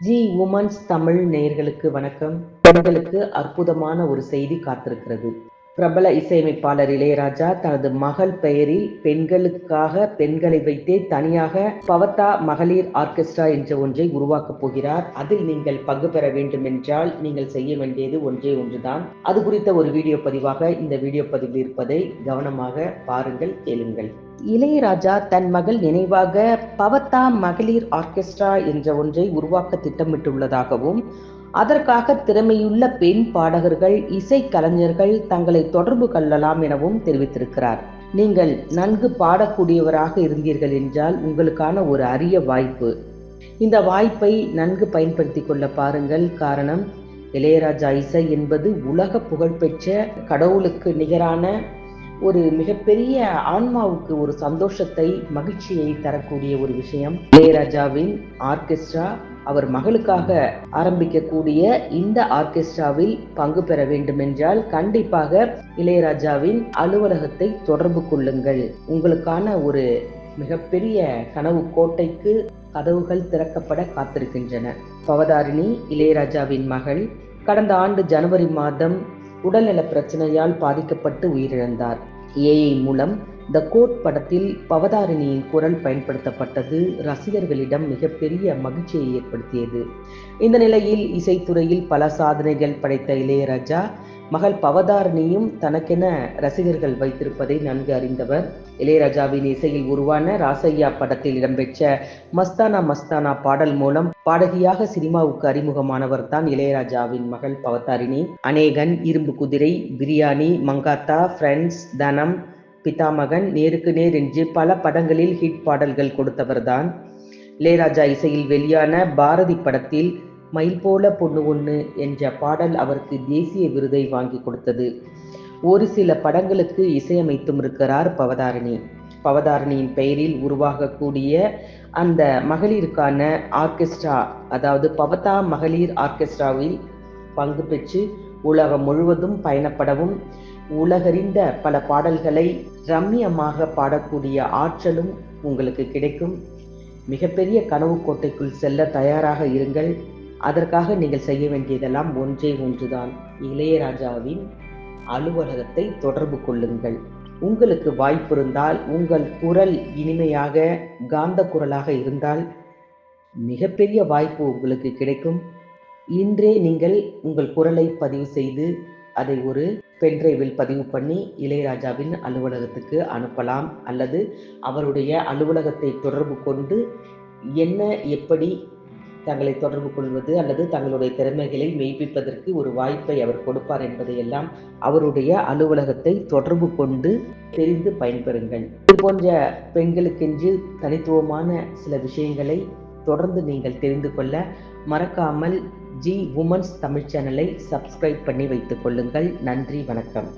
G women's Tamil நேயர்களுக்கு வணக்கம். பெண்களுக்கு அற்புதமான ஒரு செய்தி காத்திருக்கிறது. பிரபல இசையமைப்பாளர் இளையராஜா தனது மகள் பெயரில் பெண்களை வைத்தே தனியாக பவதா மகளிர் ஆர்கெஸ்ட்ரா என்ற ஒன்றை உருவாக்கப் போகிறார். அதில் நீங்கள் பங்கு பெற வேண்டும் என்றால் நீங்கள் செய்ய வேண்டியது ஒன்றே ஒன்றுதான். அது குறித்த ஒரு வீடியோ பதிவாக இந்த வீடியோ பதிவில் இருப்பதை கவனமாக பாருங்கள், கேளுங்கள். இளையராஜா தன் மகள் நினைவாக பவதா மகளிர் ஆர்கெஸ்ட்ரா என்ற ஒன்றை உருவாக்க திட்டமிட்டுள்ளதாகவும், அதற்காக திறமையுள்ள பெண் பாடகர்கள், இசை கலைஞர்கள் தங்களை தொடர்பு கொள்ளலாம் எனவும் தெரிவித்திருக்கிறார். நீங்கள் நன்கு பாடக்கூடியவராக இருந்தீர்கள் என்றால் உங்களுக்கான ஒரு அரிய வாய்ப்பு. இந்த வாய்ப்பை நன்கு பயன்படுத்திக் கொள்ள பாருங்கள். காரணம், இளையராஜா இசை என்பது உலக புகழ்பெற்ற, கடவுளுக்கு நிகரான ஒரு மிகப்பெரிய ஆன்மாவுக்கு ஒரு சந்தோஷத்தை, மகிழ்ச்சியை தரக்கூடிய ஒரு விஷயம். இளையராஜாவின் ஆர்கெஸ்ட்ரா, அவர் மகளுக்காக ஆரம்பிக்கக்கூடிய இந்த ஆர்கெஸ்ட்ராவில் பங்கு பெற வேண்டும் என்றால் கண்டிப்பாக இளையராஜாவின் அலுவலகத்தை தொடர்பு கொள்ளுங்கள். உங்களுக்கான ஒரு மிகப்பெரிய கனவு கோட்டைக்கு கதவுகள் திறக்கப்பட காத்திருக்கின்றன. பவதாரிணி இளையராஜாவின் மகள் கடந்த ஆண்டு ஜனவரி மாதம் உடல்நல பிரச்சனையால் பாதிக்கப்பட்டு உயிரிழந்தார். ஏஐ மூலம் த கோட் படத்தில் பவதாரிணியின் குரல் பயன்படுத்தப்பட்டது ரசிகர்களிடம் மிகப்பெரிய மகிழ்ச்சியை ஏற்படுத்தியது. இந்த நிலையில் இசைத்துறையில் பல சாதனைகள் படைத்த இளையராஜா மகள் பவதாரிணியும் தனக்கென ரசிகர்கள் வைத்திருப்பதை நன்கு அறிந்தவர். இளையராஜாவின் இசையில் உருவான ராசையா படத்தில் இடம்பெற்ற மஸ்தானா மஸ்தானா பாடல் மூலம் பாடகியாக சினிமாவுக்கு அறிமுகமானவர் தான் இளையராஜாவின் மகள் பவதாரிணி. அநேகன், இரும்பு குதிரை, பிரியாணி, மங்காத்தா, ஃப்ரெண்ட்ஸ், தனம், பிதாமகன், நேருக்கு நேர் என்று பல படங்களில் ஹிட் பாடல்கள் கொடுத்தவர்தான். இளையராஜா இசையில் வெளியான பாரதி படத்தில் மயில் போல பொண்ணு ஒண்ணு என்ற பாடல் அவருக்கு தேசிய விருதை வாங்கி கொடுத்தது. ஒரு சில படங்களுக்கு இசையமைத்தும் இருக்கிறார் பவதாரிணி. பவதாரிணியின் பெயரில் உருவாகக்கூடிய அந்த மகளிருக்கான ஆர்கெஸ்ட்ரா, அதாவது பவதா மகளிர் ஆர்கெஸ்ட்ராவில் பங்கு பெற்று உலகம் முழுவதும் பயணப்படவும், உலகறிந்த பல பாடல்களை ரம்மியமாக பாடக்கூடிய ஆற்றலும் உங்களுக்கு கிடைக்கும். மிகப்பெரிய கனவு கோட்டைக்குள் செல்ல தயாராக இருங்கள். அதற்காக நீங்கள் செய்ய வேண்டியதெல்லாம் ஒன்றே ஒன்றுதான். இளையராஜாவின் அலுவலகத்தை தொடர்பு கொள்ளுங்கள். உங்களுக்கு வாய்ப்பு இருந்தால், உங்கள் குரல் இனிமையாக, காந்த குரலாக இருந்தால் மிகப்பெரிய வாய்ப்பு உங்களுக்கு கிடைக்கும். இன்றே நீங்கள் உங்கள் குரலை பதிவு செய்து அதை ஒரு பென்டிரைவில் பதிவு பண்ணி இளையராஜாவின் அலுவலகத்துக்கு அனுப்பலாம். அல்லது அவருடைய அலுவலகத்தை தொடர்பு கொண்டு என்ன, எப்படி தங்களை தொடர்பு கொள்வது அல்லது தங்களுடைய திறமைகளை மெய்ப்பிப்பதற்கு ஒரு வாய்ப்பை அவர் கொடுப்பார் என்பதையெல்லாம் அவருடைய அலுவலகத்தை தொடர்பு கொண்டு தெரிந்து பயன்பெறுங்கள். இது போன்ற பெண்களுக்கென்று தனித்துவமான சில விஷயங்களை தொடர்ந்து நீங்கள் தெரிந்து கொள்ள மறக்காமல் ஜி உமன்ஸ் தமிழ் சேனலை சப்ஸ்கிரைப் பண்ணி வைத்துக் கொள்ளுங்கள். நன்றி, வணக்கம்.